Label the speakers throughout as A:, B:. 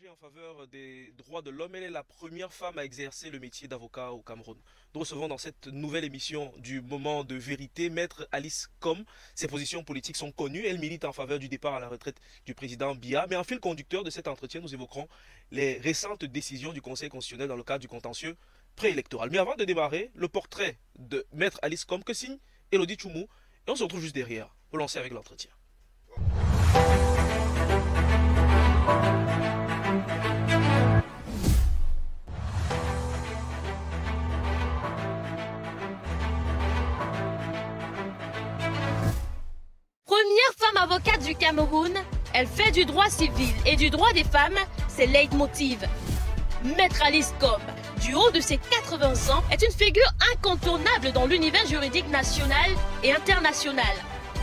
A: engagée en faveur des droits de l'homme. Elle est la première femme à exercer le métier d'avocat au Cameroun. Nous recevons dans cette nouvelle émission du Moment de vérité Maître Alice Com. Ses positions politiques sont connues. Elle milite en faveur du départ à la retraite du président Biya. Mais en fil conducteur de cet entretien, nous évoquerons les récentes décisions du Conseil constitutionnel dans le cadre du contentieux préélectoral. Mais avant de démarrer, le portrait de Maître Alice Com que signe Elodie Choumou. Et on se retrouve juste derrière pour lancer avec l'entretien.
B: Première femme avocate du Cameroun, elle fait du droit civil et du droit des femmes ses leitmotiv. Maître Alice Com, du haut de ses 80 ans, est une figure incontournable dans l'univers juridique national et international.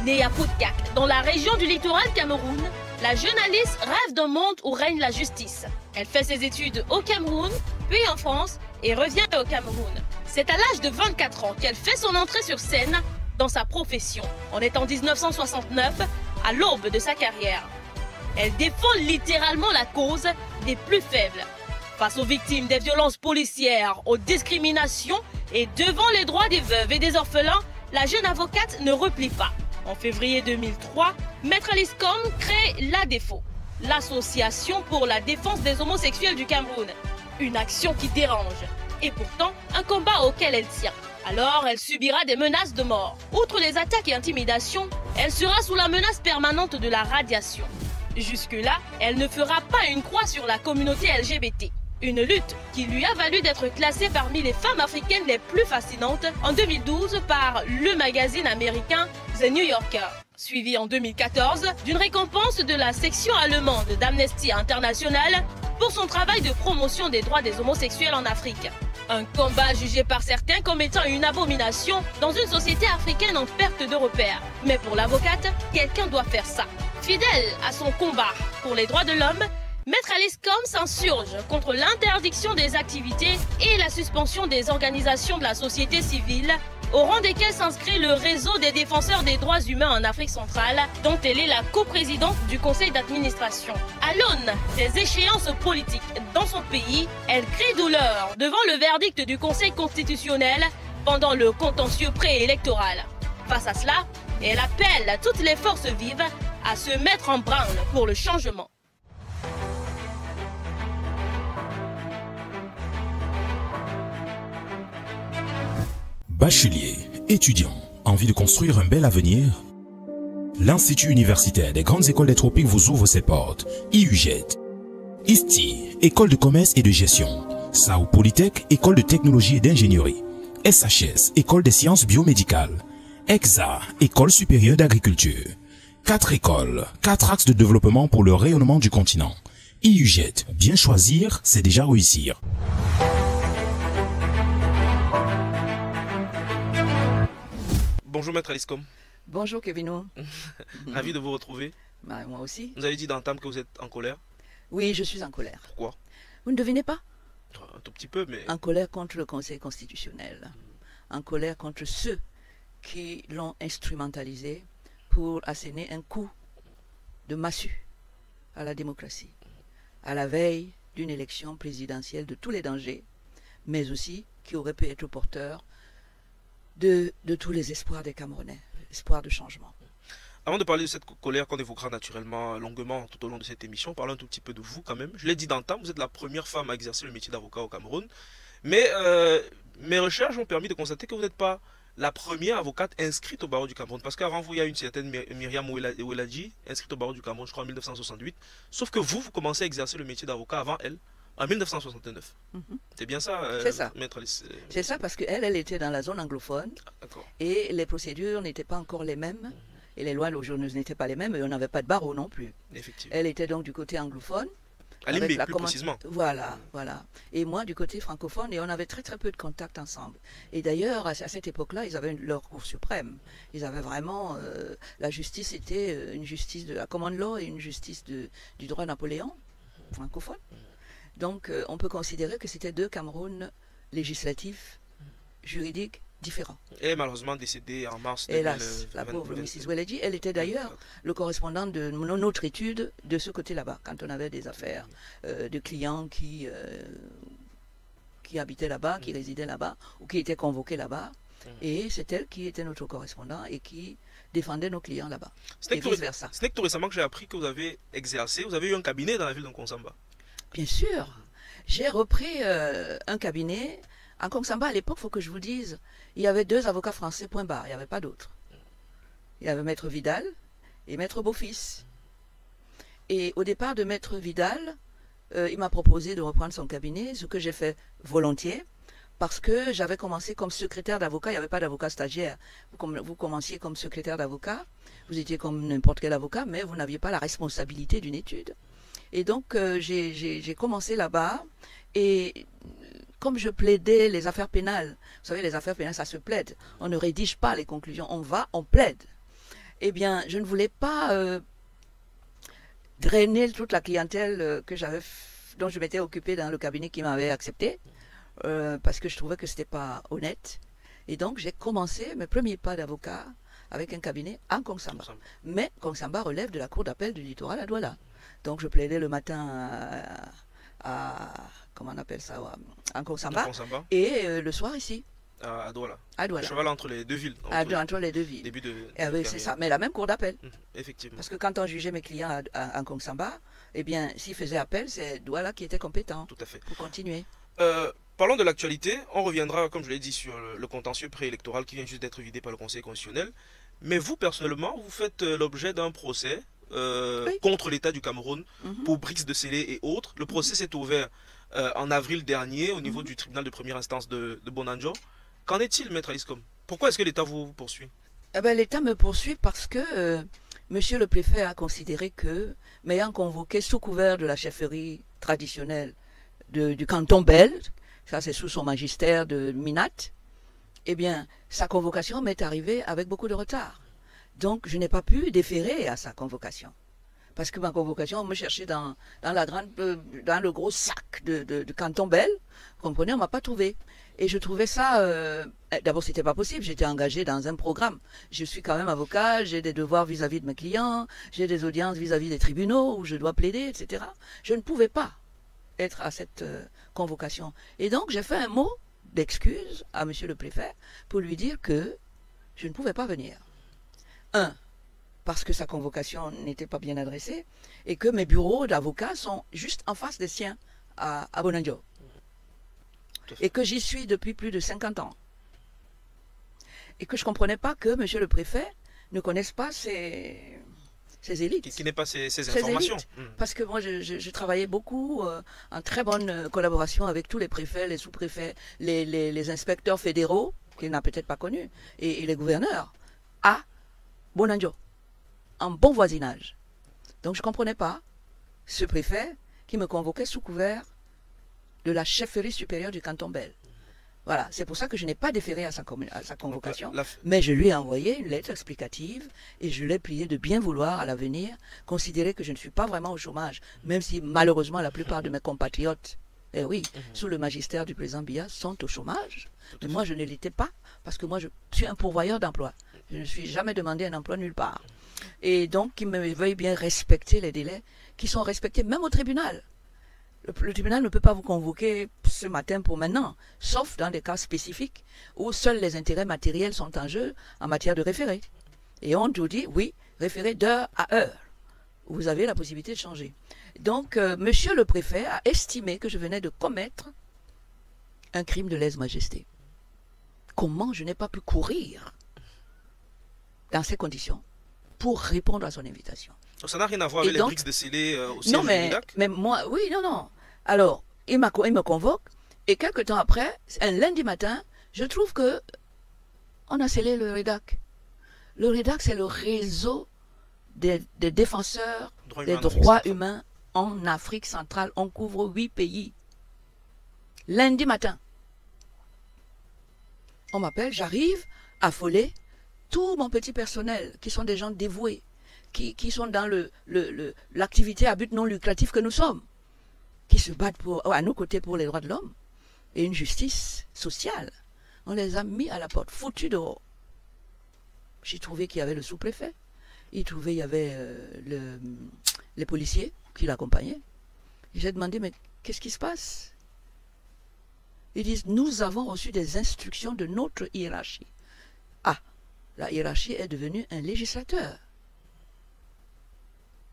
B: Née à Poutkak, dans la région du littoral Cameroun, la jeune Alice rêve d'un monde où règne la justice. Elle fait ses études au Cameroun, puis en France et revient au Cameroun. C'est à l'âge de 24 ans qu'elle fait son entrée sur scène dans sa profession. On est en 1969, à l'aube de sa carrière. Elle défend littéralement la cause des plus faibles. Face aux victimes des violences policières, aux discriminations et devant les droits des veuves et des orphelins, la jeune avocate ne replie pas. En février 2003, Maître Alice Com crée l'ADEFO, l'Association pour la défense des homosexuels du Cameroun. Une action qui dérange, et pourtant un combat auquel elle tient. Alors, elle subira des menaces de mort. Outre les attaques et intimidations, elle sera sous la menace permanente de la radiation. Jusque-là, elle ne fera pas une croix sur la communauté LGBT. Une lutte qui lui a valu d'être classée parmi les femmes africaines les plus fascinantes en 2012 par le magazine américain The New Yorker, suivi en 2014 d'une récompense de la section allemande d'Amnesty International pour son travail de promotion des droits des homosexuels en Afrique. Un combat jugé par certains comme étant une abomination dans une société africaine en perte de repères. Mais pour l'avocate, quelqu'un doit faire ça. Fidèle à son combat pour les droits de l'homme, Maître Alice Com s'insurge contre l'interdiction des activités et la suspension des organisations de la société civile, au rang desquelles s'inscrit le réseau des défenseurs des droits humains en Afrique centrale, dont elle est la coprésidente du conseil d'administration. À l'aune des échéances politiques dans son pays, elle crie douleur devant le verdict du Conseil constitutionnel pendant le contentieux préélectoral. Face à cela, elle appelle toutes les forces vives à se mettre en branle pour le changement.
C: Bachelier, étudiant, envie de construire un bel avenir? L'Institut universitaire des grandes écoles des tropiques vous ouvre ses portes. IUGET, ISTI, école de commerce et de gestion. SAO Polytech, école de technologie et d'ingénierie. SHS, école des sciences biomédicales. EXA, école supérieure d'agriculture. 4 écoles, 4 axes de développement pour le rayonnement du continent. IUGET, bien choisir, c'est déjà réussir.
A: Bonjour Maître Alice Com.
D: Bonjour Kevino.
A: Ravi de vous retrouver.
D: Bah, moi aussi.
A: Vous avez dit d'entame que vous êtes en colère.
D: Oui, je suis en colère.
A: Pourquoi?
D: Vous ne devinez pas?
A: Un tout petit peu, mais...
D: En colère contre le Conseil constitutionnel. En colère contre ceux qui l'ont instrumentalisé pour asséner un coup de massue à la démocratie, à la veille d'une élection présidentielle de tous les dangers, mais aussi qui aurait pu être porteur de tous les espoirs des Camerounais, espoirs de changement.
A: Avant de parler de cette colère qu'on évoquera naturellement longuement tout au long de cette émission, parlons un tout petit peu de vous quand même. Je l'ai dit d'entame, vous êtes la première femme à exercer le métier d'avocat au Cameroun. Mais mes recherches ont permis de constater que vous n'êtes pas la première avocate inscrite au barreau du Cameroun. Parce qu'avant vous, il y a une certaine Myriam Oueladji, inscrite au barreau du Cameroun, je crois en 1968. Sauf que vous commencez à exercer le métier d'avocat avant elle, en 1969. C'est bien ça,
D: c'est ça.
A: Maître Alice.
D: C'est ça, parce qu'elle était dans la zone anglophone et les procédures n'étaient pas encore les mêmes et les lois aujourd'hui n'étaient pas les mêmes et on n'avait pas de barreau non plus.
A: Effectivement.
D: Elle était donc du côté anglophone.
A: À Limbe, plus précisément.
D: Voilà. Et moi du côté francophone et on avait très peu de contacts ensemble. Et d'ailleurs, à cette époque-là, ils avaient leur cour suprême. Ils avaient vraiment... la justice était une justice de la common law et une justice du droit Napoléon, francophone. Donc, on peut considérer que c'était deux Cameroun législatifs, juridiques différent.
A: Elle est malheureusement décédée en mars
D: Hélas, la pauvre Mrs. Weledi, elle était d'ailleurs le correspondant de notre étude de ce côté là-bas, quand on avait des affaires de clients qui habitaient là-bas, qui résidaient là-bas, ou qui étaient convoqués là-bas. Et c'est elle qui était notre correspondant et qui défendait nos clients là-bas.
A: Ce n'est que tout récemment que j'ai appris que vous avez exercé, vous avez eu un cabinet dans la ville de Nkonsamba.
D: Bien sûr. J'ai repris un cabinet. En Nkonsamba, à l'époque, il faut que je vous dise, il y avait 2 avocats français, point barre, il n'y avait pas d'autres. Il y avait Maître Vidal et Maître Beaufils. Et au départ de Maître Vidal, il m'a proposé de reprendre son cabinet, ce que j'ai fait volontiers, parce que j'avais commencé comme secrétaire d'avocat, il n'y avait pas d'avocat stagiaire. Vous commenciez comme secrétaire d'avocat, vous étiez comme n'importe quel avocat, mais vous n'aviez pas la responsabilité d'une étude. Et donc, j'ai commencé là-bas, et comme je plaidais les affaires pénales, vous savez, les affaires pénales, ça se plaide. On ne rédige pas les conclusions, on plaide. Eh bien, je ne voulais pas drainer toute la clientèle dont je m'étais occupée dans le cabinet qui m'avait accepté, parce que je trouvais que ce n'était pas honnête. Et donc, j'ai commencé mes premiers pas d'avocat avec un cabinet à Nkonsamba. Mais Nkonsamba relève de la cour d'appel du littoral à Douala. Donc, je plaidais le matin comment on appelle ça, à Nkonsamba, et le soir ici.
A: À Douala.
D: À Douala.
A: Cheval entre les 2 villes.
D: Entre les 2 villes.
A: Début de
D: oui, c'est ça, mais la même cour d'appel.
A: Effectivement.
D: Parce que quand on jugeait mes clients à Nkonsamba, eh bien, s'ils faisaient appel, c'est Douala qui était compétent.
A: Tout à fait.
D: Pour continuer.
A: Parlons de l'actualité. On reviendra, comme je l'ai dit, sur le contentieux préélectoral qui vient juste d'être vidé par le Conseil constitutionnel. Mais vous, personnellement, vous faites l'objet d'un procès contre l'État du Cameroun pour Brix de Sélé et autres. Le procès s'est ouvert en avril dernier au niveau du tribunal de première instance de Bonanjo. Qu'en est-il, Maître Alice Com? Pourquoi est-ce que l'État vous poursuit?
D: L'État me poursuit parce que Monsieur le préfet a considéré que, m'ayant convoqué sous couvert de la chefferie traditionnelle du canton belge, ça c'est sous son magistère de Minat, eh bien, sa convocation m'est arrivée avec beaucoup de retard. Donc, je n'ai pas pu déférer à sa convocation. Parce que ma convocation, on me cherchait dans le gros sac de canton belge. Vous comprenez, on ne m'a pas trouvé. Et je trouvais ça... D'abord, c'était pas possible. J'étais engagée dans un programme. Je suis quand même avocat, j'ai des devoirs vis-à-vis de mes clients, j'ai des audiences vis-à-vis des tribunaux où je dois plaider, etc. Je ne pouvais pas être à cette convocation. Et donc, j'ai fait un mot d'excuse à monsieur le préfet pour lui dire que je ne pouvais pas venir. Parce que sa convocation n'était pas bien adressée et que mes bureaux d'avocats sont juste en face des siens à Bonanjo. Et que j'y suis depuis plus de 50 ans. Et que je ne comprenais pas que monsieur le préfet ne connaisse pas ces élites.
A: Qui n'ait pas ces informations.
D: Parce que moi, je travaillais beaucoup en très bonne collaboration avec tous les préfets, les sous-préfets, les inspecteurs fédéraux, qu'il n'a peut-être pas connus, et les gouverneurs, à Bonanjo, en bon voisinage. Donc je ne comprenais pas ce préfet qui me convoquait sous couvert de la chefferie supérieure du canton belge. Voilà, c'est pour ça que je n'ai pas déféré à sa convocation, mais je lui ai envoyé une lettre explicative et je l'ai prié de bien vouloir à l'avenir considérer que je ne suis pas vraiment au chômage, même si malheureusement la plupart de mes compatriotes, sous le magistère du président Biya, sont au chômage. Mais moi je ne l'étais pas parce que moi je suis un pourvoyeur d'emploi. Je ne suis jamais demandé un emploi nulle part. Et donc qu'il me veuille bien respecter les délais qui sont respectés même au tribunal. Le tribunal ne peut pas vous convoquer ce matin pour maintenant, sauf dans des cas spécifiques où seuls les intérêts matériels sont en jeu en matière de référé. Et on vous dit, oui, référé d'heure à heure. Vous avez la possibilité de changer. Donc, monsieur le préfet a estimé que je venais de commettre un crime de lèse-majesté. Comment je n'ai pas pu courir dans ces conditions pour répondre à son invitation?
A: Donc ça n'a rien à voir avec les Brix de Sélé au siège
D: du MIDAC? Mais moi, oui, non. Alors, il me convoque, et quelques temps après, un lundi matin, je trouve que on a scellé le REDAC. Le REDAC, c'est le réseau des défenseurs des droits humains en Afrique centrale. On couvre 8 pays. Lundi matin, on m'appelle, j'arrive, affolé, tout mon petit personnel, qui sont des gens dévoués, qui sont dans l'activité à but non lucratif que nous sommes, qui se battent à nos côtés pour les droits de l'homme et une justice sociale. On les a mis à la porte, foutus dehors. J'ai trouvé qu'il y avait le sous-préfet. Il trouvait qu'il y avait les policiers qui l'accompagnaient. Et j'ai demandé, mais qu'est-ce qui se passe? Ils disent, nous avons reçu des instructions de notre hiérarchie. Ah, la hiérarchie est devenue un législateur.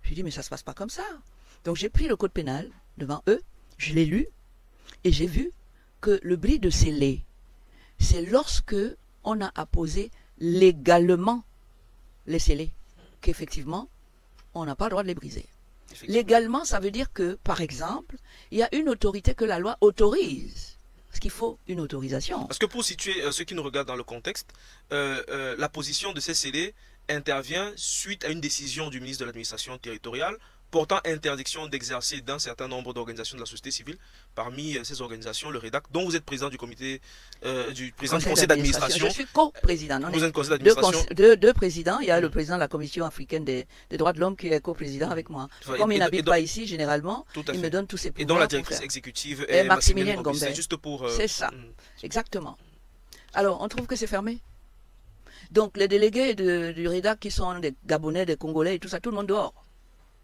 D: J'ai dit, mais ça ne se passe pas comme ça. Donc j'ai pris le code pénal devant eux, je l'ai lu, et j'ai vu que le bris de scellé, c'est lorsque on a apposé légalement les scellés, qu'effectivement, on n'a pas le droit de les briser. Légalement, ça veut dire que, par exemple, il y a une autorité que la loi autorise. Parce qu'il faut une autorisation.
A: Parce que pour situer ceux qui nous regardent dans le contexte, la position de ces scellés intervient suite à une décision du ministre de l'administration territoriale portant interdiction d'exercer d'un certain nombre d'organisations de la société civile. Parmi ces organisations, le REDAC, dont vous êtes président du comité, du conseil d'administration.
D: Je suis co-président.
A: Vous êtes conseil d'administration.
D: Deux présidents. Il y a le président de la Commission africaine des droits de l'homme qui est co-président avec moi. Comme il n'habite pas ici, généralement, il me donne tous ses pouvoirs.
A: Et dont la directrice exécutive est
D: Maximilienne Gombe.
A: C'est juste pour...
D: C'est ça, exactement. Alors, on trouve que c'est fermé. Donc, les délégués du REDAC qui sont des Gabonais, des Congolais et tout ça, tout le monde dehors.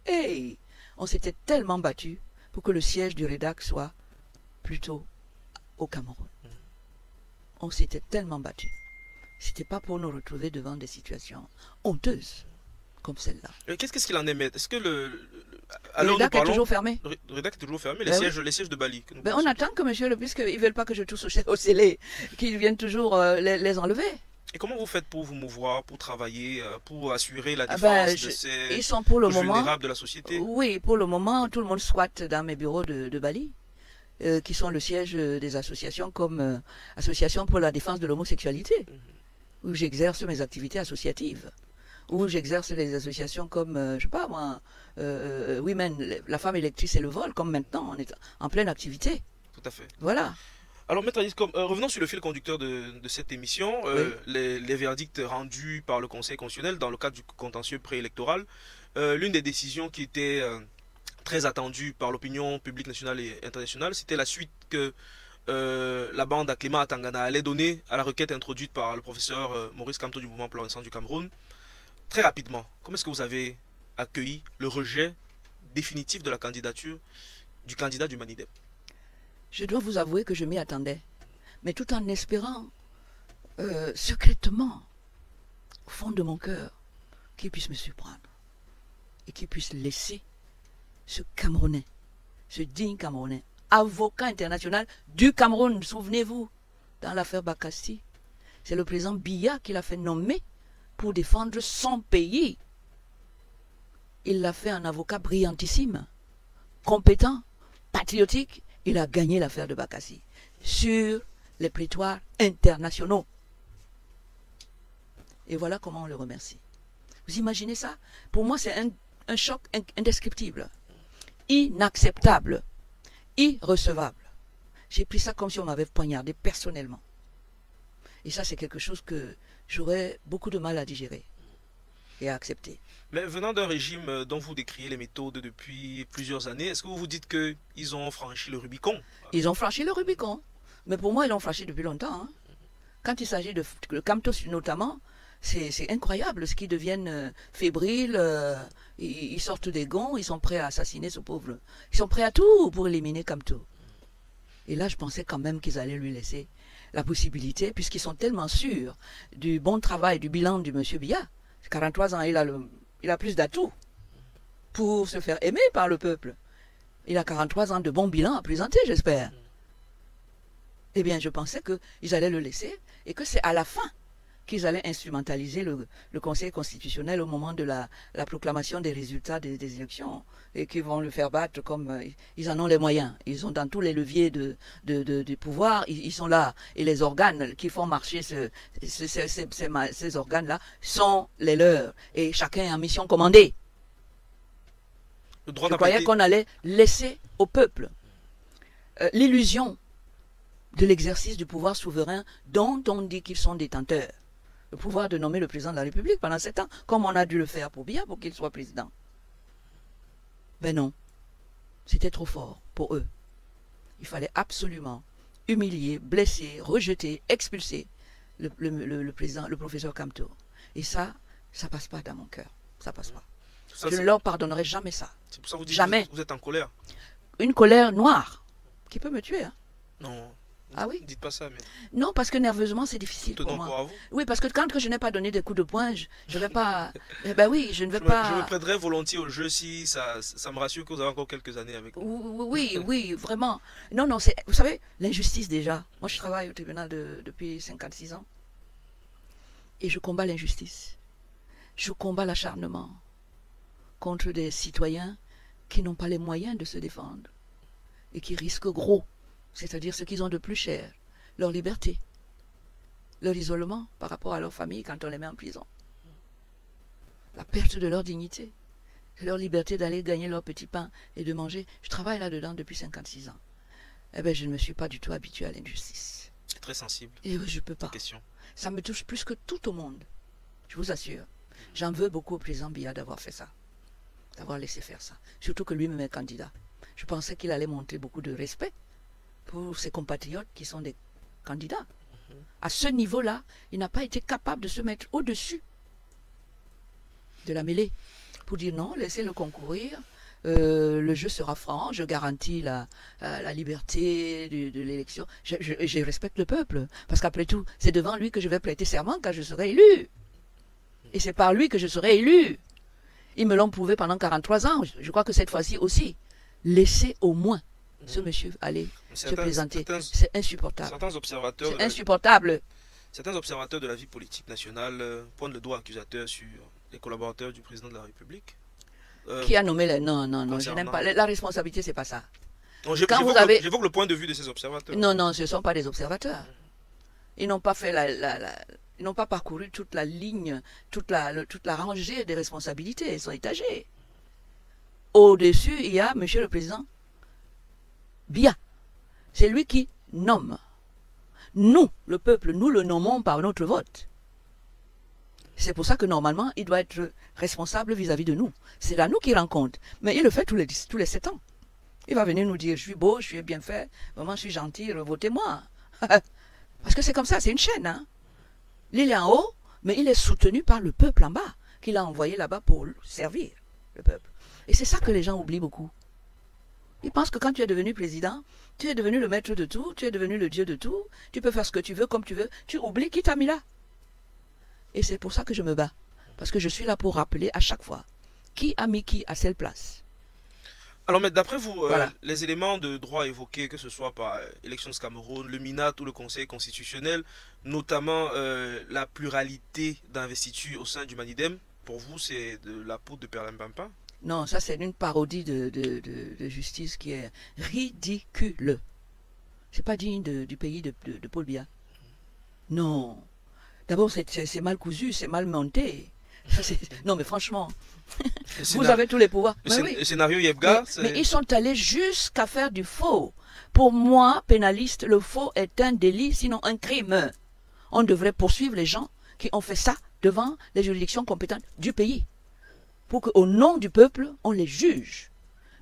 D: Et on s'était tellement battu pour que le siège du REDAC soit plutôt au Cameroun. On s'était tellement battu. C'était pas pour nous retrouver devant des situations honteuses comme celle-là.
A: Qu'est-ce qu'il en est, Est-ce que le
D: REDAC est toujours fermé.
A: Le REDAC est toujours fermé,
D: Ben
A: les sièges de Bali.
D: On attend que monsieur, puisqu'ils ne veulent pas que je touche au scellé, qu'ils viennent toujours les enlever.
A: Et comment vous faites pour vous mouvoir, pour travailler, pour assurer la défense de ces
D: ils sont pour le moment
A: vulnérables de la société?
D: Oui, pour le moment, tout le monde squatte dans mes bureaux de Bali, qui sont le siège des associations comme Association pour la défense de l'homosexualité, où j'exerce mes activités associatives, où j'exerce des associations comme, je sais pas moi, Women, la femme électrice et le vol, comme maintenant, on est en pleine activité.
A: Tout à fait.
D: Voilà.
A: Alors, Maître Alice Combes, revenons sur le fil conducteur de cette émission. Oui. Les verdicts rendus par le Conseil constitutionnel dans le cadre du contentieux préélectoral. L'une des décisions qui était très attendue par l'opinion publique nationale et internationale, c'était la suite que la bande à Clément Atangana allait donner à la requête introduite par le professeur Maurice Kamto du mouvement pour la Renaissance du Cameroun. Très rapidement, comment est-ce que vous avez accueilli le rejet définitif de la candidature du candidat du Manidep?
D: Je dois vous avouer que je m'y attendais, mais tout en espérant secrètement, au fond de mon cœur, qu'il puisse me surprendre et qu'il puisse laisser ce Camerounais, ce digne Camerounais, avocat international du Cameroun, souvenez-vous, dans l'affaire Bakassi, c'est le président Biya qui l'a fait nommer pour défendre son pays. Il l'a fait un avocat brillantissime, compétent, patriotique. Il a gagné l'affaire de Bakassi sur les prétoires internationaux. Et voilà comment on le remercie. Vous imaginez ça? Pour moi, c'est un choc indescriptible, inacceptable, irrecevable. J'ai pris ça comme si on m'avait poignardé personnellement. Et ça, c'est quelque chose que j'aurais beaucoup de mal à digérer et à accepter.
A: Mais venant d'un régime dont vous décriez les méthodes depuis plusieurs années, est-ce que vous vous dites qu'ils ont franchi le Rubicon?
D: Ils ont franchi le Rubicon. Mais pour moi, ils l'ont franchi depuis longtemps. Hein. Quand il s'agit de Kamto notamment, c'est incroyable ce qu'ils deviennent fébriles. Ils sortent des gonds, ils sont prêts à assassiner ce pauvre. Ils sont prêts à tout pour éliminer Kamto. Et là, je pensais quand même qu'ils allaient lui laisser la possibilité, puisqu'ils sont tellement sûrs du bon travail, du bilan du monsieur Biya. 43 ans, il a plus d'atouts pour se faire aimer par le peuple. Il a 43 ans de bon bilan à présenter, j'espère. Eh bien, je pensais qu'ils allaient le laisser et que c'est à la fin qu'ils allaient instrumentaliser le Conseil constitutionnel au moment de la proclamation des résultats des élections et qu'ils vont le faire battre comme ils en ont les moyens. Ils sont dans tous les leviers du pouvoir, ils sont là. Et les organes qui font marcher ces organes-là sont les leurs. Et chacun est en mission commandée. Je croyais qu'on allait laisser au peuple l'illusion de l'exercice du pouvoir souverain dont on dit qu'ils sont détenteurs. Le pouvoir de nommer le président de la République pendant 7 ans, comme on a dû le faire pour Biya pour qu'il soit président. Ben non, c'était trop fort pour eux. Il fallait absolument humilié, blessé, rejeté, expulsé le président, le professeur Kamto. Et ça passe pas dans mon cœur. Ça passe pas.
A: Ça,
D: Je ne leur pardonnerai jamais ça.
A: C'est pour ça que vous dites
D: Jamais.
A: que vous êtes en colère.
D: Une colère noire qui peut me tuer. Hein.
A: Non.
D: Ah oui?
A: Dites pas ça, mais.
D: Non, parce que nerveusement, c'est difficile
A: Tout
D: pour
A: encore
D: moi.
A: à vous.
D: Oui, parce que quand je n'ai pas donné des coups de poing, je ne vais pas... Eh ben oui, je ne vais
A: Je
D: pas...
A: me prêterais volontiers au jeu si ça me rassure que vous avez encore quelques années avec nous.
D: Oui, oui, vraiment. Non, non, c'est... Vous savez, l'injustice déjà. Moi, je travaille au tribunal depuis 56 ans. Et je combats l'injustice. Je combats l'acharnement contre des citoyens qui n'ont pas les moyens de se défendre et qui risquent gros, c'est-à-dire ce qu'ils ont de plus cher, leur liberté, leur isolement par rapport à leur famille quand on les met en prison, la perte de leur dignité, leur liberté d'aller gagner leur petit pain et de manger. Je travaille là-dedans depuis 56 ans. Eh bien, je ne me suis pas du tout habitué à l'injustice.
A: C'est très sensible.
D: Et je ne peux pas.
A: Question.
D: Ça me touche plus que tout au monde. Je vous assure. J'en veux beaucoup au président Biya d'avoir fait ça. D'avoir laissé faire ça. Surtout que lui-même est candidat. Je pensais qu'il allait montrer beaucoup de respect pour ses compatriotes qui sont des candidats. À ce niveau-là, il n'a pas été capable de se mettre au-dessus de la mêlée pour dire non, laissez-le concourir. Le jeu sera franc, je garantis la liberté de l'élection. Je respecte le peuple, parce qu'après tout, c'est devant lui que je vais prêter serment quand je serai élu. Et c'est par lui que je serai élu. Ils me l'ont prouvé pendant 43 ans. Je crois que cette fois-ci aussi, laissez au moins ce monsieur aller se présenter. C'est insupportable.
A: Certains observateurs,
D: c'est insupportable.
A: Certains observateurs de la vie politique nationale pointent le doigt accusateur sur les collaborateurs du président de la République.
D: Qui a nommé les... Non, non, non, je n'aime pas. La responsabilité, c'est pas ça.
A: J'évoque le point de vue de ces observateurs.
D: Non, non, ce ne sont pas des observateurs. Ils n'ont pas fait ils n'ont pas parcouru toute la ligne, toute la rangée des responsabilités. Ils sont étagés. Au-dessus, il y a monsieur le président Biya. C'est lui qui nomme. Nous, le peuple, nous le nommons par notre vote. C'est pour ça que normalement, il doit être responsable vis-à-vis de nous. C'est à nous qu'il rend compte. Mais il le fait tous les 7 ans. Il va venir nous dire, je suis beau, je suis bien fait, vraiment je suis gentil, votez-moi. Parce que c'est comme ça, c'est une chaîne. Hein? Il est en haut, mais il est soutenu par le peuple en bas, qu'il a envoyé là-bas pour servir le peuple. Et c'est ça que les gens oublient beaucoup. Ils pensent que quand tu es devenu président, tu es devenu le maître de tout, tu es devenu le dieu de tout, tu peux faire ce que tu veux, comme tu veux, tu oublies qui t'a mis là. Et c'est pour ça que je me bats. Parce que je suis là pour rappeler à chaque fois qui a mis qui à cette place.
A: Alors, mais d'après vous,
D: Voilà.
A: les éléments de droit évoqués, que ce soit par Élections du Cameroun, le MINAT ou le Conseil constitutionnel, notamment la pluralité d'investiture au sein du Manidem, pour vous, c'est de la poudre de perlimpinpin?
D: Non, ça c'est une parodie de justice qui est ridicule. C'est pas digne du pays de Paul Biya. Non. D'abord, c'est mal cousu, c'est mal monté. Non, mais franchement, vous avez tous les pouvoirs.
A: Le scénario Yebga,
D: mais ils sont allés jusqu'à faire du faux. Pour moi, pénaliste, le faux est un délit, sinon un crime. On devrait poursuivre les gens qui ont fait ça devant les juridictions compétentes du pays. Pour qu'au nom du peuple, on les juge.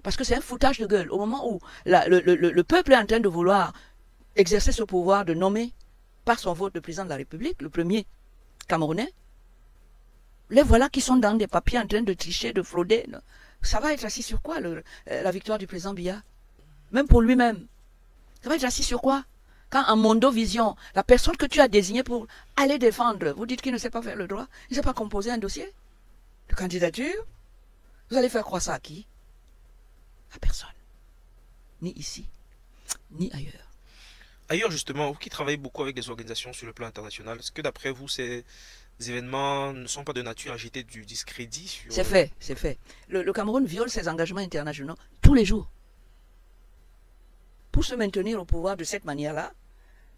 D: Parce que c'est un foutage de gueule. Au moment où le peuple est en train de vouloir exercer ce pouvoir de nommer par son vote le président de la République, le premier Camerounais, les voilà qui sont dans des papiers en train de tricher, de frauder. Ça va être assis sur quoi la victoire du président Biya? Même pour lui-même. Ça va être assis sur quoi? Quand en Mondovision, la personne que tu as désignée pour aller défendre, vous dites qu'il ne sait pas faire le droit, il ne sait pas composer un dossier de candidature, vous allez faire croire ça à qui? À personne. Ni ici, ni ailleurs.
A: Ailleurs, justement, vous qui travaillez beaucoup avec des organisations sur le plan international, est-ce que d'après vous, ces événements ne sont pas de nature à jeter du discrédit sur...
D: C'est fait, c'est fait. Le Cameroun viole ses engagements internationaux tous les jours. Pour se maintenir au pouvoir de cette manière-là,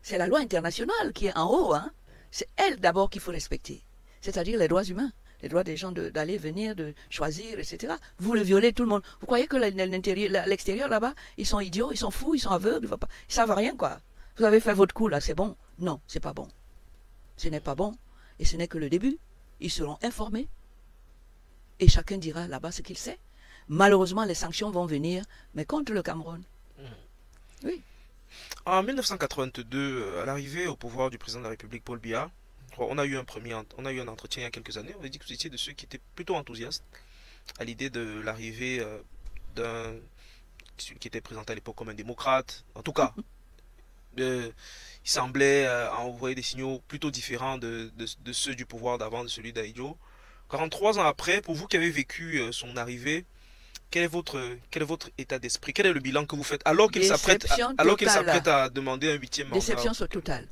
D: c'est la loi internationale qui est en haut. Hein. C'est elle d'abord qu'il faut respecter. C'est-à-dire les droits humains, les droits des gens d'aller, venir, de choisir, etc. Vous le violez tout le monde. Vous croyez que l'extérieur là-bas, ils sont idiots, ils sont fous, ils sont aveugles, ils savent rien quoi. Vous avez fait votre coup là, c'est bon? Non, c'est pas bon. Ce n'est pas bon et ce n'est que le début. Ils seront informés et chacun dira là-bas ce qu'il sait. Malheureusement, les sanctions vont venir, mais contre le Cameroun. Oui.
A: En 1982, à l'arrivée au pouvoir du président de la République, Paul Biya, on a eu un entretien il y a quelques années. On a dit que vous étiez de ceux qui étaient plutôt enthousiastes à l'idée de l'arrivée d'un celui qui était présenté à l'époque comme un démocrate. En tout cas, il semblait envoyer des signaux plutôt différents de ceux du pouvoir d'avant, de celui d'Ahidjo. 43 ans après, pour vous qui avez vécu son arrivée, quel est votre état d'esprit? Quel est le bilan que vous faites alors qu'il s'apprête à demander un 8e mandat?
D: Déception totale.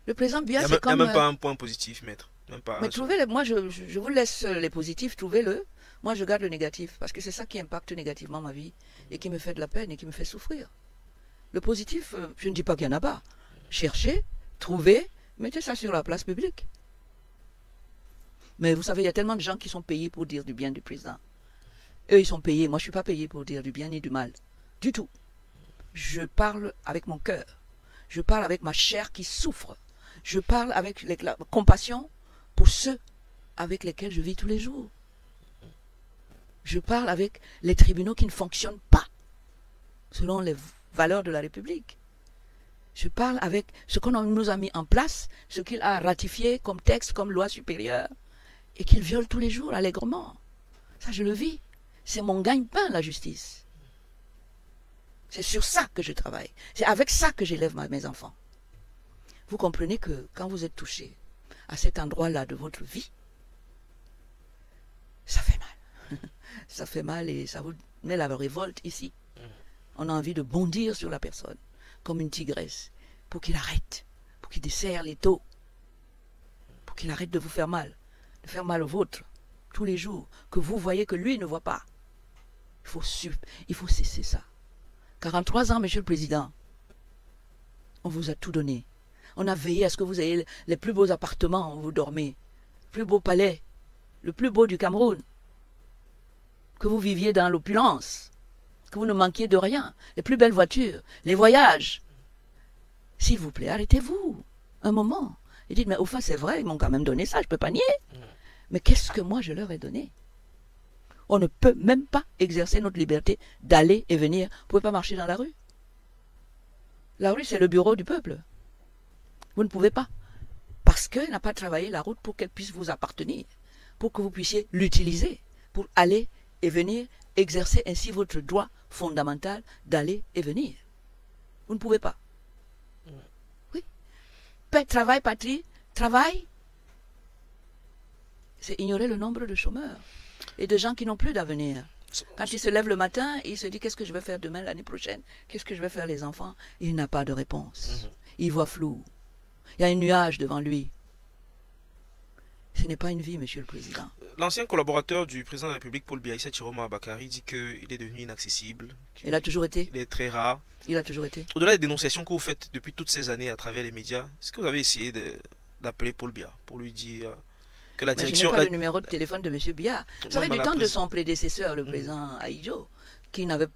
D: Le président Biya,
A: il
D: c'est comme...
A: Il n'y a même pas un point positif, maître. Même pas
D: mais trouvez-le, moi je vous laisse les positifs, trouvez-le. Moi je garde le négatif, parce que c'est ça qui impacte négativement ma vie, et qui me fait de la peine, et qui me fait souffrir. Le positif, je ne dis pas qu'il n'y en a pas. Cherchez, trouvez, mettez ça sur la place publique. Mais vous savez, il y a tellement de gens qui sont payés pour dire du bien du président. Eux, ils sont payés. Moi, je ne suis pas payé pour dire du bien ni du mal. Du tout. Je parle avec mon cœur. Je parle avec ma chair qui souffre. Je parle avec la compassion pour ceux avec lesquels je vis tous les jours. Je parle avec les tribunaux qui ne fonctionnent pas selon les valeurs de la République. Je parle avec ce qu'on nous a mis en place, ce qu'il a ratifié comme texte, comme loi supérieure, et qu'il viole tous les jours allègrement. Ça, je le vis. C'est mon gagne-pain, la justice. C'est sur ça que je travaille. C'est avec ça que j'élève mes enfants. Vous comprenez que quand vous êtes touché à cet endroit-là de votre vie, ça fait mal. Ça fait mal et ça vous met la révolte ici. On a envie de bondir sur la personne, comme une tigresse, pour qu'il arrête, pour qu'il desserre les taux, pour qu'il arrête de vous faire mal au vôtre, tous les jours, que vous voyez que lui ne voit pas. Il faut cesser ça. 43 ans, Monsieur le Président, on vous a tout donné. On a veillé à ce que vous ayez les plus beaux appartements où vous dormez, le plus beau palais, le plus beau du Cameroun, que vous viviez dans l'opulence, que vous ne manquiez de rien, les plus belles voitures, les voyages. S'il vous plaît, arrêtez-vous un moment et dites, mais au fond c'est vrai, ils m'ont quand même donné ça, je ne peux pas nier. Mais qu'est-ce que moi je leur ai donné? On ne peut même pas exercer notre liberté d'aller et venir. Vous ne pouvez pas marcher dans la rue. La rue, c'est le bureau du peuple. Vous ne pouvez pas. Parce qu'elle n'a pas travaillé la route pour qu'elle puisse vous appartenir, pour que vous puissiez l'utiliser, pour aller et venir, exercer ainsi votre droit fondamental d'aller et venir. Vous ne pouvez pas. Oui. Travail, patrie, travail, c'est ignorer le nombre de chômeurs et de gens qui n'ont plus d'avenir. Quand il se lève le matin, il se dit qu'est-ce que je vais faire demain, l'année prochaine, qu'est-ce que je vais faire les enfants. Il n'a pas de réponse. Il voit flou. Il y a un nuage devant lui. Ce n'est pas une vie, Monsieur le Président.
A: L'ancien collaborateur du président de la République, Paul Biya, Issa Chiroma Bakari, dit qu'il est devenu inaccessible.
D: Il a toujours été.
A: Il est très rare.
D: Il a toujours été.
A: Au-delà des dénonciations que vous faites depuis toutes ces années à travers les médias, est-ce que vous avez essayé d'appeler Paul Biya pour lui dire que la direction...
D: Je n'ai pas le numéro de téléphone de M. Biya. Vous savez, du temps de son prédécesseur, le président Ahidjo, qui n'avait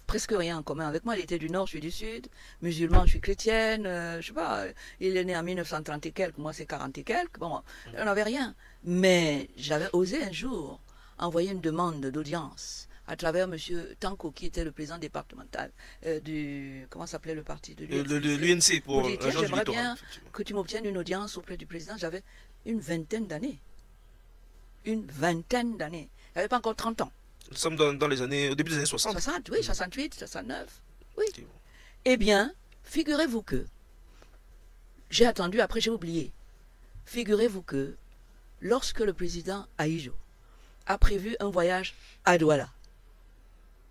D: presque rien en commun avec moi. Il était du Nord, je suis du Sud, musulman, je suis chrétienne, je sais pas, il est né en 1930 et quelques, moi c'est 40 et quelques, bon, on n'avait rien. Mais j'avais osé un jour envoyer une demande d'audience à travers M. Tanko, qui était le président départemental du... Comment s'appelait le parti de
A: l'UNC pour l'agence du
D: J'aimerais
A: littoral.
D: bien que tu m'obtiennes une audience auprès du président. J'avais une vingtaine d'années. Une vingtaine d'années. J'avais pas encore 30 ans.
A: Nous sommes dans les années, au début des années 60.
D: 60, oui, 68, 69. Oui. Eh bien, figurez-vous que, j'ai attendu, après j'ai oublié, figurez-vous que, lorsque le président Ahidjo a prévu un voyage à Douala,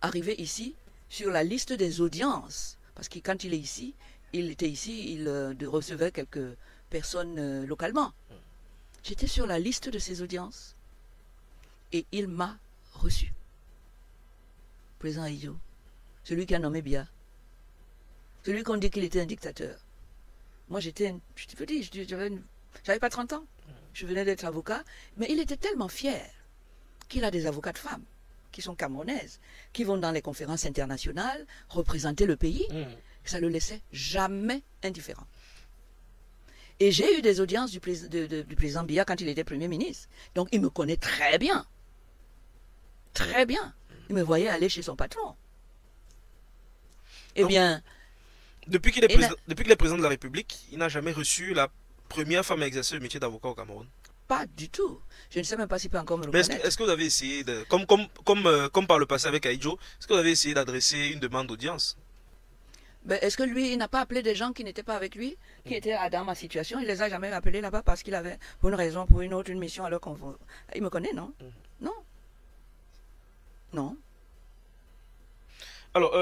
D: arrivé ici, sur la liste des audiences, parce que quand il est ici, il était ici, il recevait quelques personnes localement. J'étais sur la liste de ces audiences, et il m'a reçu. Président Ahidjo, celui qui a nommé Biya, celui qu'on dit qu'il était un dictateur. Moi j'étais, je te dis, j'avais pas 30 ans, je venais d'être avocat, mais il était tellement fier qu'il a des avocats de femmes, qui sont camerounaises, qui vont dans les conférences internationales représenter le pays, que ça ne le laissait jamais indifférent. Et j'ai eu des audiences du président Biya quand il était Premier ministre, donc il me connaît très bien. Très bien. Il me voyait aller chez son patron. Eh bien,
A: Depuis qu'il est président de la République, il n'a jamais reçu la première femme à exercer le métier d'avocat au Cameroun.
D: Pas du tout. Je ne sais même pas s'il peut encore me reconnaître.
A: Est-ce que vous avez essayé, comme par le passé avec Aïdjo, est-ce que vous avez essayé d'adresser une demande d'audience?
D: Ben, est-ce que lui, il n'a pas appelé des gens qui n'étaient pas avec lui, qui étaient dans ma situation? Il les a jamais appelés là-bas parce qu'il avait, pour une raison, pour une autre, une mission, alors qu'on... Il me connaît, non? Non. Non.
A: Alors,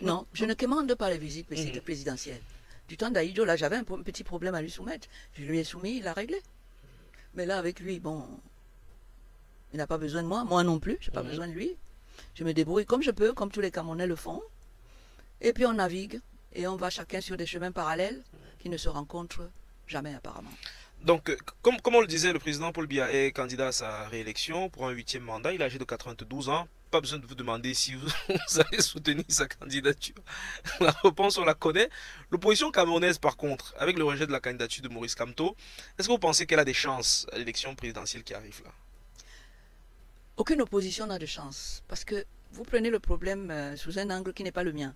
D: non, je ne commande pas les visites présidentielles. Du temps d'Aïdjo, là, j'avais un petit problème à lui soumettre. Je lui ai soumis, il l'a réglé. Mais là, avec lui, bon, il n'a pas besoin de moi. Moi non plus, je n'ai pas besoin de lui. Je me débrouille comme je peux, comme tous les Camerounais le font. Et puis on navigue et on va chacun sur des chemins parallèles qui ne se rencontrent jamais apparemment.
A: Donc, comme on le disait, le président Paul Biya est candidat à sa réélection pour un 8e mandat. Il est âgé de 92 ans. Pas besoin de vous demander si vous allez soutenir sa candidature. La réponse, on la connaît. L'opposition camerounaise, par contre, avec le rejet de la candidature de Maurice Kamto, est-ce que vous pensez qu'elle a des chances à l'élection présidentielle qui arrive là?
D: Aucune opposition n'a de chance. Parce que vous prenez le problème sous un angle qui n'est pas le mien.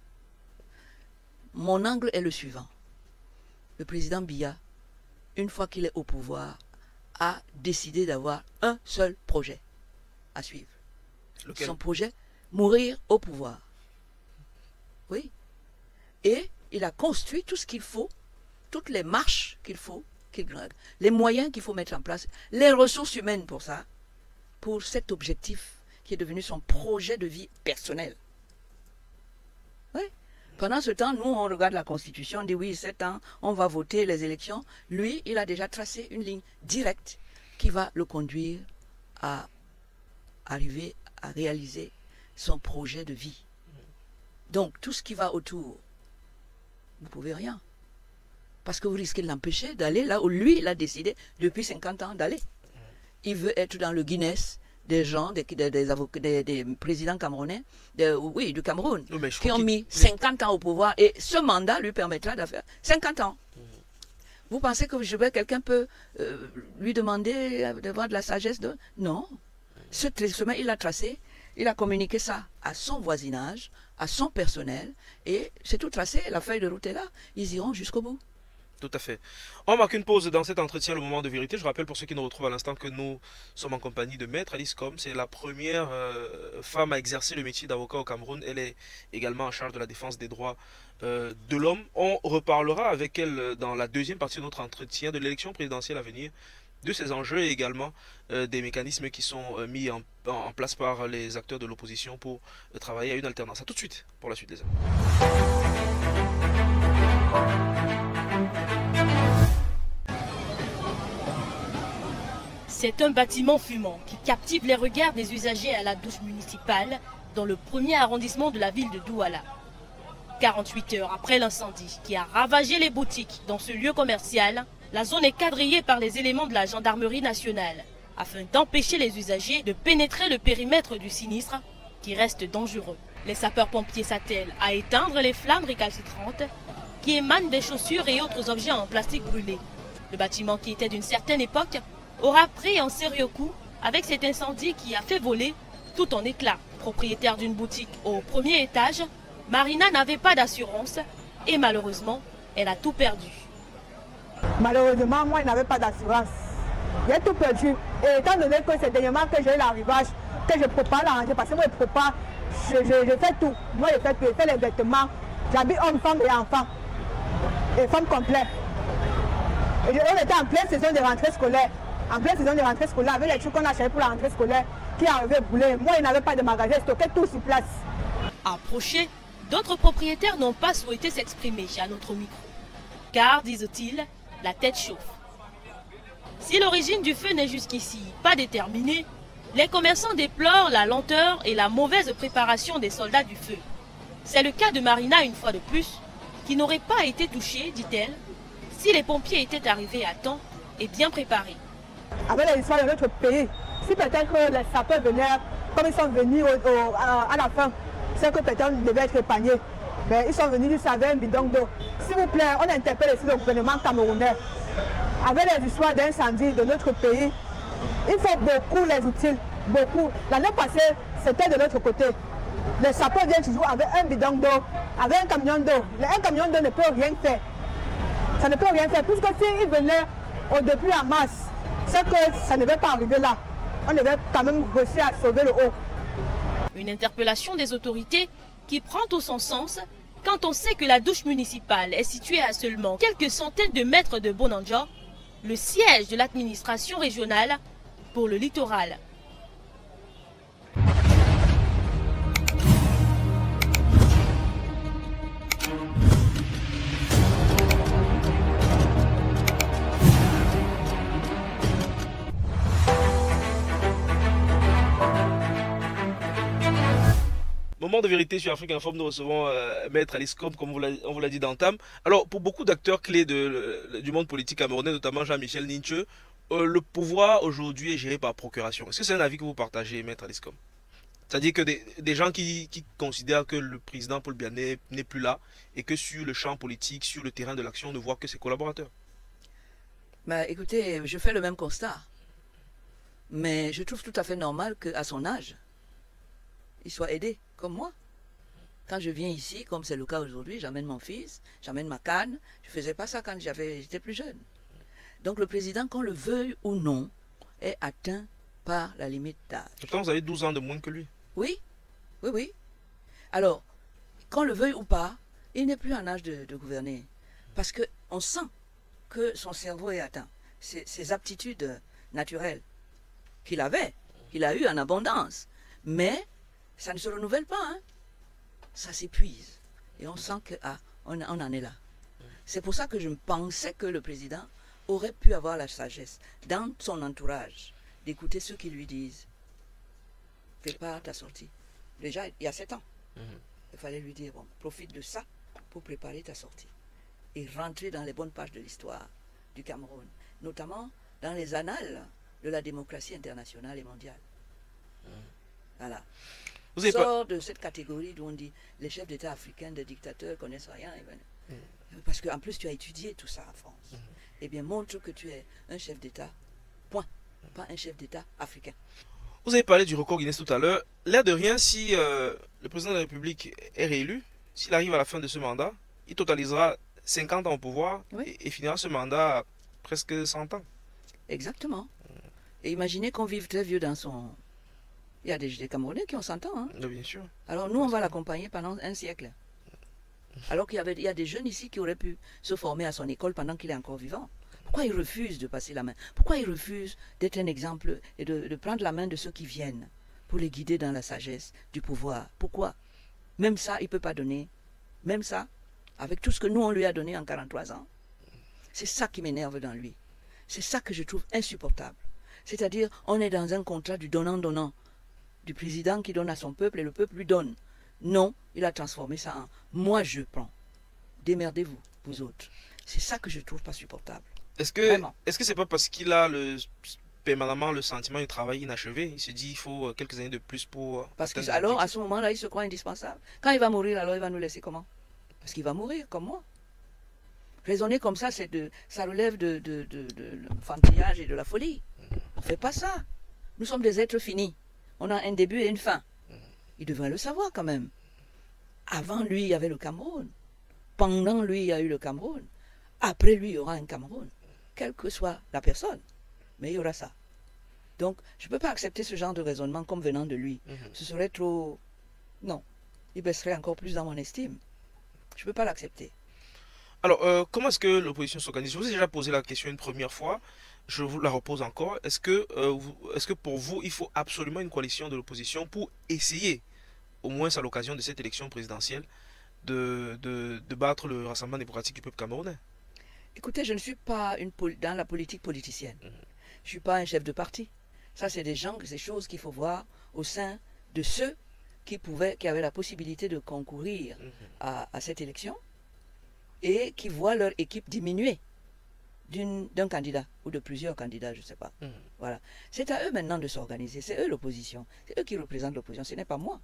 D: Mon angle est le suivant. Le président Biya, une fois qu'il est au pouvoir, a décidé d'avoir un seul projet à suivre.
A: Lequel?
D: Son projet, mourir au pouvoir. Oui. Et il a construit tout ce qu'il faut, toutes les marches qu'il faut, les moyens qu'il faut mettre en place, les ressources humaines pour ça, pour cet objectif qui est devenu son projet de vie personnel. Oui. Pendant ce temps, nous, on regarde la Constitution, on dit oui, 7 ans, on va voter les élections. Lui, il a déjà tracé une ligne directe qui va le conduire à arriver à réaliser son projet de vie. Donc, tout ce qui va autour, vous ne pouvez rien. Parce que vous risquez de l'empêcher d'aller là où lui, il a décidé depuis 50 ans d'aller. Il veut être dans le Guinness des gens, des présidents camerounais, du Cameroun, qui ont mis 50 ans au pouvoir et ce mandat lui permettra de faire 50 ans. Vous pensez que quelqu'un peut lui demander d'avoir de la sagesse de... Non. Ce chemin, il a tracé, il a communiqué ça à son voisinage, à son personnel, et c'est tout tracé, la feuille de route est là, ils iront jusqu'au bout.
A: Tout à fait. On marque une pause dans cet entretien, le moment de vérité. Je rappelle pour ceux qui nous retrouvent à l'instant que nous sommes en compagnie de Maître Alice Com. C'est la première femme à exercer le métier d'avocat au Cameroun. Elle est également en charge de la défense des droits de l'homme. On reparlera avec elle dans la deuxième partie de notre entretien de l'élection présidentielle à venir, de ces enjeux et également des mécanismes qui sont mis en place par les acteurs de l'opposition pour travailler à une alternance. A tout de suite pour la suite des amis.
B: C'est un bâtiment fumant qui captive les regards des usagers à la douche municipale dans le premier arrondissement de la ville de Douala. 48 heures après l'incendie qui a ravagé les boutiques dans ce lieu commercial, la zone est quadrillée par les éléments de la gendarmerie nationale afin d'empêcher les usagers de pénétrer le périmètre du sinistre qui reste dangereux. Les sapeurs-pompiers s'attellent à éteindre les flammes récalcitrantes qui émanent des chaussures et autres objets en plastique brûlés. Le bâtiment qui était d'une certaine époque aura pris un sérieux coup avec cet incendie qui a fait voler tout en éclats. Propriétaire d'une boutique au premier étage, Marina n'avait pas d'assurance et malheureusement, elle a tout perdu.
E: Malheureusement, moi, je n'avais pas d'assurance. J'ai tout perdu. Et étant donné que c'est dernièrement que j'ai eu l'arrivage, que je prépare la rentrée, parce que moi, je prépare, je fais tout. Moi, je fais les vêtements. J'habille hommes, femmes et enfants. Et femmes complètes. Et on était en pleine saison de rentrée scolaire. En pleine saison de rentrée scolaire, avec les trucs qu'on a achetés pour la rentrée scolaire, qui arrivaient brûlés. Moi, il n'avait pas de magasin, je stockais tout sur place.
B: Approchés, d'autres propriétaires n'ont pas souhaité s'exprimer à notre micro. Car, disent-ils, la tête chauffe. Si l'origine du feu n'est jusqu'ici pas déterminée, les commerçants déplorent la lenteur et la mauvaise préparation des soldats du feu. C'est le cas de Marina une fois de plus, qui n'aurait pas été touchée, dit-elle, si les pompiers étaient arrivés à temps et bien préparés.
E: Avec l'histoire de notre pays, si peut-être les sapeurs venaient, comme ils sont venus à la fin, c'est que peut-être on devait être épargné. Mais ils sont venus, ils savaient un bidon d'eau. S'il vous plaît, on interpelle ici le gouvernement camerounais. Avec les histoires d'incendie de notre pays, il faut beaucoup les outils, beaucoup. L'année passée, c'était de l'autre côté. Les sapeurs viennent toujours avec un bidon d'eau, avec un camion d'eau. Un camion d'eau ne peut rien faire. Ça ne peut rien faire, puisque s'ils venaient au début en masse, c'est que ça ne va pas arriver là. On devait quand même réussir à sauver le haut.
B: Une interpellation des autorités qui prend tout son sens quand on sait que la douche municipale est située à seulement quelques centaines de mètres de Bonandia, le siège de l'administration régionale pour le littoral.
A: Moment de vérité sur Afrique Informe, nous recevons Maître Alice Combes, comme on vous l'a dit d'entame. Alors, pour beaucoup d'acteurs clés du monde politique camerounais, notamment Jean-Michel Ninche, le pouvoir aujourd'hui est géré par procuration. Est-ce que c'est un avis que vous partagez, Maître Alice Combes? C'est-à-dire que des gens qui considèrent que le président Paul Biya n'est plus là et que sur le champ politique, sur le terrain de l'action, on ne voit que ses collaborateurs.
D: Bah, écoutez, je fais le même constat. Mais je trouve tout à fait normal qu'à son âge, il soit aidé, comme moi. Quand je viens ici, comme c'est le cas aujourd'hui, j'amène mon fils, j'amène ma canne. Je ne faisais pas ça quand j'étais plus jeune. Donc le président, qu'on le veuille ou non, est atteint par la limite d'âge.
A: Pourtant, vous avez 12 ans de moins que lui.
D: Oui, oui, oui. Alors, qu'on le veuille ou pas, il n'est plus en âge de gouverner. Parce qu'on sent que son cerveau est atteint. Ses aptitudes naturelles qu'il avait, qu'il a eu en abondance. Mais ça ne se renouvelle pas, hein. Ça s'épuise. Et on sent qu'on en est là. C'est pour ça que je pensais que le président aurait pu avoir la sagesse, dans son entourage, d'écouter ceux qui lui disent « Prépare ta sortie ». Déjà, il y a 7 ans, il fallait lui dire « Bon, profite de ça pour préparer ta sortie » et rentrer dans les bonnes pages de l'histoire du Cameroun, notamment dans les annales de la démocratie internationale et mondiale. Voilà.
A: Vous
D: Sort de cette catégorie où on dit les chefs d'État africains, des dictateurs connaissent rien. Parce qu'en plus tu as étudié tout ça en France. Eh bien montre que tu es un chef d'État, point. Pas un chef d'État africain.
A: Vous avez parlé du record Guinness tout à l'heure. L'air de rien, si le président de la République est réélu, s'il arrive à la fin de ce mandat, il totalisera 50 ans au pouvoir, oui, et finira ce mandat à presque 100 ans.
D: Exactement. Et imaginez qu'on vive très vieux dans son... Il y a des Camerounais qui ont 100 ans. Hein.
A: Bien sûr.
D: Alors nous, on va l'accompagner pendant un siècle. Alors qu'il y a des jeunes ici qui auraient pu se former à son école pendant qu'il est encore vivant. Pourquoi il refuse de passer la main? Pourquoi il refuse d'être un exemple et de prendre la main de ceux qui viennent pour les guider dans la sagesse du pouvoir? Pourquoi? Même ça, il ne peut pas donner. Même ça, avec tout ce que nous, on lui a donné en 43 ans. C'est ça qui m'énerve dans lui. C'est ça que je trouve insupportable. C'est-à-dire, on est dans un contrat du donnant-donnant. Du président qui donne à son peuple et le peuple lui donne. Non, il a transformé ça en « moi je prends ». Démerdez-vous, vous autres. C'est ça que je trouve pas supportable.
A: Est-ce que c'est pas parce qu'il a permanemment le sentiment du travail inachevé? Il se dit il faut quelques années de plus pour...
D: Parce que alors, à ce moment-là, il se croit indispensable. Quand il va mourir, alors il va nous laisser comment? Parce qu'il va mourir, comme moi. Raisonner comme ça, ça relève de l'enfantillage et de la folie. On ne fait pas ça. Nous sommes des êtres finis. On a un début et une fin. Il devrait le savoir quand même. Avant lui, il y avait le Cameroun. Pendant lui, il y a eu le Cameroun. Après lui, il y aura un Cameroun. Quelle que soit la personne. Mais il y aura ça. Donc, je ne peux pas accepter ce genre de raisonnement comme venant de lui. Ce serait trop... Non. Il baisserait encore plus dans mon estime. Je ne peux pas l'accepter.
A: Alors, comment est-ce que l'opposition s'organise? Je vous ai déjà posé la question une première fois. Je vous la repose encore. Est-ce que pour vous, il faut absolument une coalition de l'opposition pour essayer, au moins à l'occasion de cette élection présidentielle, de battre le Rassemblement démocratique du peuple camerounais?
D: Écoutez, je ne suis pas dans la politique politicienne. Je ne suis pas un chef de parti. Ça, c'est des choses qu'il faut voir au sein de ceux qui avaient la possibilité de concourir à cette élection et qui voient leur équipe diminuer d'un candidat ou de plusieurs candidats, je ne sais pas. Voilà. C'est à eux maintenant de s'organiser. C'est eux l'opposition. C'est eux qui représentent l'opposition. Ce n'est pas moi.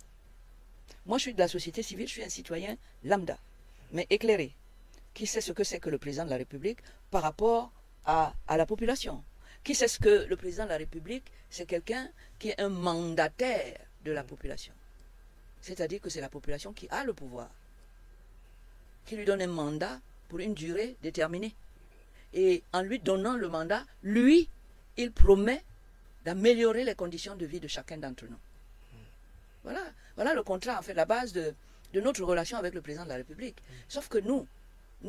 D: Moi, je suis de la société civile. Je suis un citoyen lambda, mais éclairé, qui sait ce que c'est que le président de la République par rapport à la population. Qui sait ce que le président de la République, c'est quelqu'un qui est un mandataire de la population. C'est-à-dire que c'est la population qui a le pouvoir, qui lui donne un mandat pour une durée déterminée. Et en lui donnant le mandat, lui, il promet d'améliorer les conditions de vie de chacun d'entre nous. Voilà le contrat, en fait, la base de notre relation avec le président de la République. Sauf que nous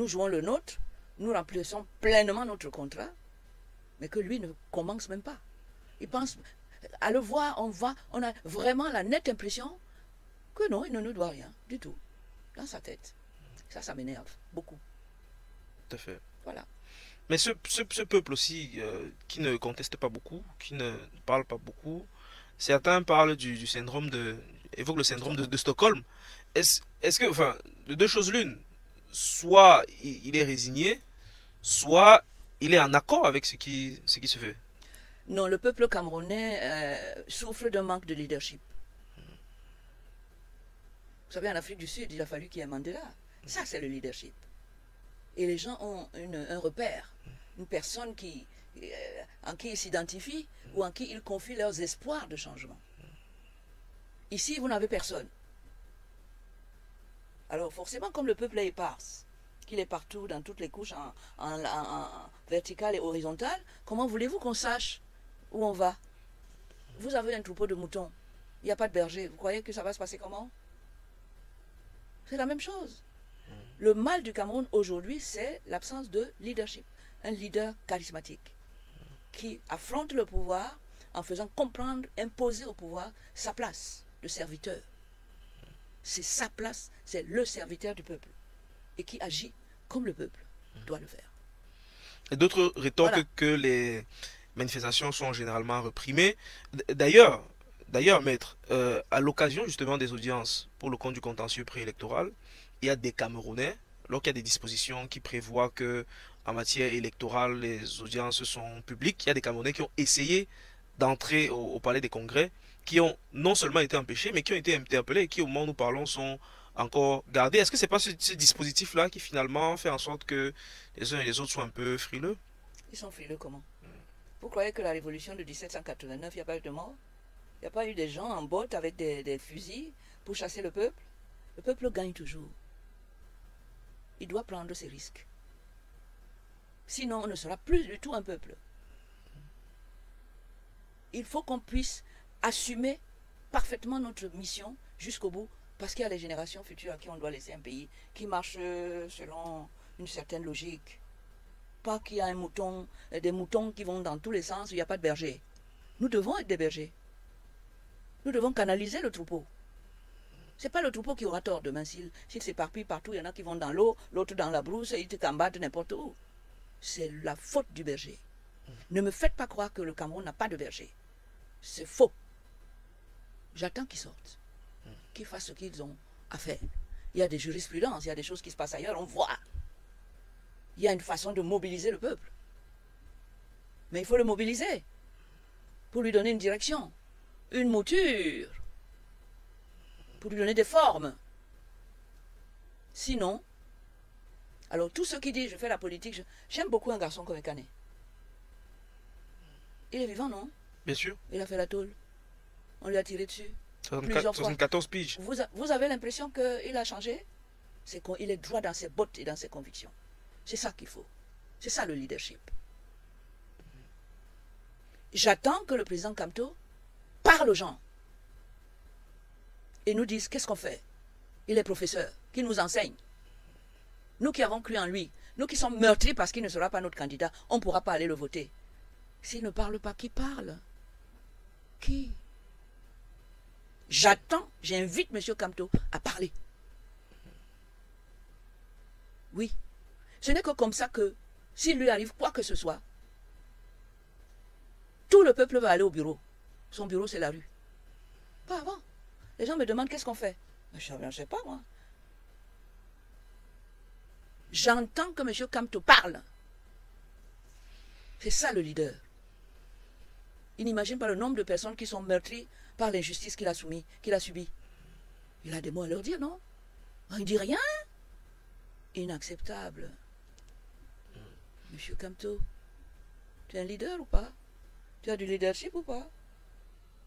D: jouons le nôtre, nous remplissons pleinement notre contrat, mais que lui ne commence même pas. Il pense, à le voir, on a vraiment la nette impression que non, il ne nous doit rien du tout, dans sa tête. Ça m'énerve beaucoup.
A: Tout à fait.
D: Voilà.
A: Mais ce peuple aussi, qui ne conteste pas beaucoup, qui ne parle pas beaucoup, certains parlent du syndrome évoquent le syndrome de Stockholm. Est-ce que, enfin, de deux choses l'une, soit il est résigné, soit il est en accord avec ce qui se fait.
D: Non, le peuple camerounais souffre d'un manque de leadership. Vous savez, en Afrique du Sud, il a fallu qu'il y ait un Mandela. Ça, c'est le leadership. Et les gens ont un repère, une personne en qui ils s'identifient ou en qui ils confient leurs espoirs de changement. Ici, vous n'avez personne. Alors forcément, comme le peuple est éparse, qu'il est partout, dans toutes les couches, en verticale et horizontale, comment voulez-vous qu'on sache où on va? Vous avez un troupeau de moutons, il n'y a pas de berger, vous croyez que ça va se passer comment? C'est la même chose. Le mal du Cameroun aujourd'hui, c'est l'absence de leadership. Un leader charismatique qui affronte le pouvoir en faisant comprendre, imposer au pouvoir sa place de serviteur. C'est sa place, c'est le serviteur du peuple. Et qui agit comme le peuple doit le faire.
A: Et d'autres rétorquent
D: Voilà.
A: que les manifestations sont généralement reprimées. D'ailleurs, maître, à l'occasion justement des audiences pour le compte du contentieux préélectoral, il y a des Camerounais, lorsqu'il y a des dispositions qui prévoient que en matière électorale, les audiences sont publiques, il y a des Camerounais qui ont essayé d'entrer au palais des congrès, qui ont non seulement été empêchés, mais qui ont été interpellés et qui, au moment où nous parlons, sont encore gardés. Est-ce que c'est pas ce dispositif-là qui finalement fait en sorte que les uns et les autres soient un peu frileux?
D: Ils sont frileux comment? Vous croyez que la révolution de 1789, il n'y a pas eu de mort? Il n'y a pas eu des gens en botte avec des fusils pour chasser le peuple? Le peuple gagne toujours. Il doit prendre ses risques. Sinon, on ne sera plus du tout un peuple. Il faut qu'on puisse assumer parfaitement notre mission jusqu'au bout, parce qu'il y a les générations futures à qui on doit laisser un pays qui marche selon une certaine logique. Pas qu'il y a des moutons qui vont dans tous les sens où il n'y a pas de berger. Nous devons être des bergers. Nous devons canaliser le troupeau. Ce n'est pas le troupeau qui aura tort demain. S'il s'éparpille partout, il y en a qui vont dans l'eau, l'autre dans la brousse, et ils te combattent n'importe où. C'est la faute du berger. Ne me faites pas croire que le Cameroun n'a pas de berger. C'est faux. J'attends qu'ils sortent, qu'ils fassent ce qu'ils ont à faire. Il y a des jurisprudences, il y a des choses qui se passent ailleurs, on voit. Il y a une façon de mobiliser le peuple. Mais il faut le mobiliser pour lui donner une direction, une mouture, pour lui donner des formes. Sinon, alors tous ceux qui disent je fais la politique, j'aime beaucoup un garçon comme Ekane. Il est vivant, non?
A: Bien sûr.
D: Il a fait la tôle. On lui a tiré dessus.
A: 74 piges.
D: Vous avez l'impression qu'il a changé? C'est qu'il est droit dans ses bottes et dans ses convictions. C'est ça qu'il faut. C'est ça le leadership. J'attends que le président Kamto parle aux gens et nous dise qu'est-ce qu'on fait. Il est professeur, qui nous enseigne. Nous qui avons cru en lui, nous qui sommes meurtris parce qu'il ne sera pas notre candidat, on ne pourra pas aller le voter. S'il ne parle pas, qui parle? Qui? J'attends, j'invite M. Kamto à parler. Oui. Ce n'est que comme ça que, s'il lui arrive quoi que ce soit, tout le peuple va aller au bureau. Son bureau, c'est la rue. Pas avant. Les gens me demandent qu'est-ce qu'on fait. Je ne sais pas, moi. J'entends que M. Kamto parle. C'est ça le leader. Il n'imagine pas le nombre de personnes qui sont meurtries par l'injustice qu'il a subie. Il a des mots à leur dire, non? Il ne dit rien. Inacceptable. Monsieur Kamto, tu es un leader ou pas? Tu as du leadership ou pas?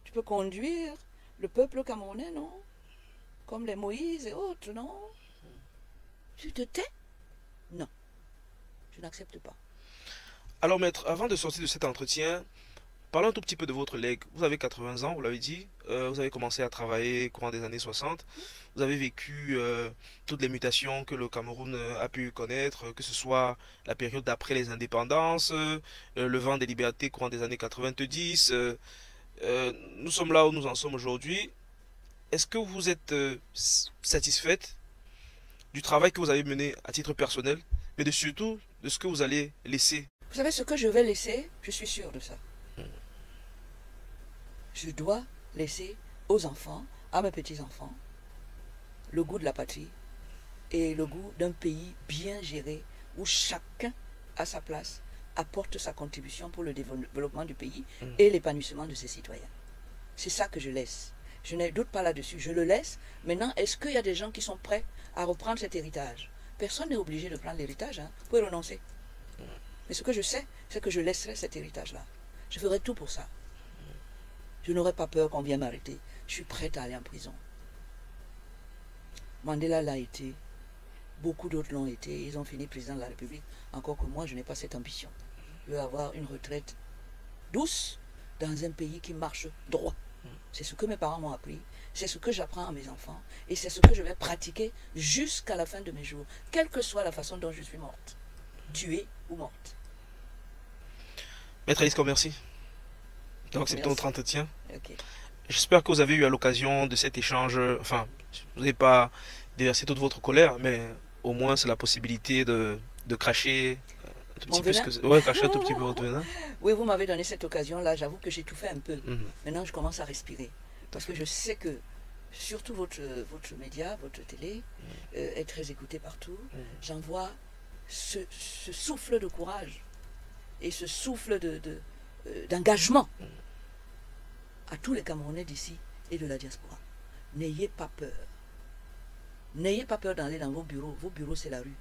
D: Tu peux conduire le peuple camerounais, non? comme les Moïse et autres, non? Tu te tais? Non, je n'accepte pas.
A: Alors maître, avant de sortir de cet entretien, parlons un tout petit peu de votre legs. Vous avez 80 ans, vous l'avez dit. Vous avez commencé à travailler courant des années 60. Vous avez vécu toutes les mutations que le Cameroun a pu connaître, que ce soit la période d'après les indépendances, le vent des libertés courant des années 90. Nous sommes là où nous en sommes aujourd'hui. Est-ce que vous êtes satisfaite du travail que vous avez mené à titre personnel, mais surtout de ce que vous allez laisser?
D: Vous savez ce que je vais laisser? Je suis sûr de ça. Je dois laisser aux enfants, à mes petits-enfants, le goût de la patrie et le goût d'un pays bien géré où chacun, à sa place, apporte sa contribution pour le développement du pays et l'épanouissement de ses citoyens. C'est ça que je laisse. Je n'ai doute pas là-dessus. Je le laisse. Maintenant, est-ce qu'il y a des gens qui sont prêts à reprendre cet héritage? Personne n'est obligé de prendre l'héritage. Hein. Vous pouvez renoncer. Mais ce que je sais, c'est que je laisserai cet héritage-là. Je ferai tout pour ça. Je n'aurai pas peur qu'on vienne m'arrêter. Je suis prête à aller en prison. Mandela l'a été. Beaucoup d'autres l'ont été. Ils ont fini président de la République. Encore que moi, je n'ai pas cette ambition. Je veux avoir une retraite douce dans un pays qui marche droit. C'est ce que mes parents m'ont appris. C'est ce que j'apprends à mes enfants. Et c'est ce que je vais pratiquer jusqu'à la fin de mes jours. Quelle que soit la façon dont je suis morte. Tuée ou morte.
A: Maître Alice Combes, merci d'avoir accepté notre entretien.
D: Okay.
A: J'espère que vous avez eu à l'occasion de cet échange, enfin, vous n'avez pas déversé toute votre colère, mais au moins c'est la possibilité de cracher un tout petit peu, cracher un tout petit peu votre venin.
D: Oui, vous m'avez donné cette occasion-là, j'avoue que j'ai tout fait un peu. Maintenant, je commence à respirer. Parce que je sais que, surtout votre média, votre télé, est très écouté partout. J'en vois ce souffle de courage et ce souffle d'engagement à tous les Camerounais d'ici et de la diaspora. N'ayez pas peur. N'ayez pas peur d'aller dans vos bureaux. Vos bureaux, c'est la rue.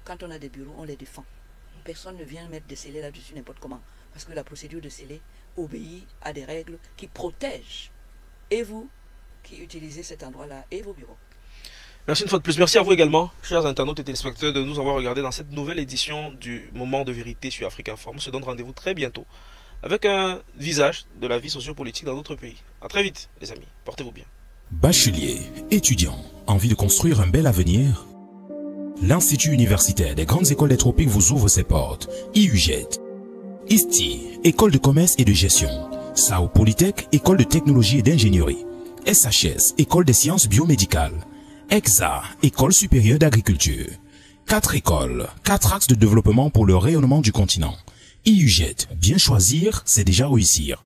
D: Quand on a des bureaux, on les défend. Personne ne vient mettre des scellés là-dessus n'importe comment. Parce que la procédure de scellé obéit à des règles qui protègent. Et vous, qui utilisez cet endroit-là, et vos bureaux.
A: Merci une fois de plus. Merci à vous également, chers internautes et téléspectateurs, de nous avoir regardés dans cette nouvelle édition du Moment de vérité sur Afrique Informe. On se donne rendez-vous très bientôt avec un visage de la vie sociopolitique dans notre pays. A très vite, les amis. Portez-vous bien.
C: Bachelier, étudiant, envie de construire un bel avenir? L'Institut universitaire des grandes écoles des tropiques vous ouvre ses portes. IUGET, ISTI, École de commerce et de gestion. SAO Polytech, École de technologie et d'ingénierie. SHS, École des sciences biomédicales. EXA, École supérieure d'agriculture. 4 écoles, 4 axes de développement pour le rayonnement du continent. IUGET, bien choisir, c'est déjà réussir.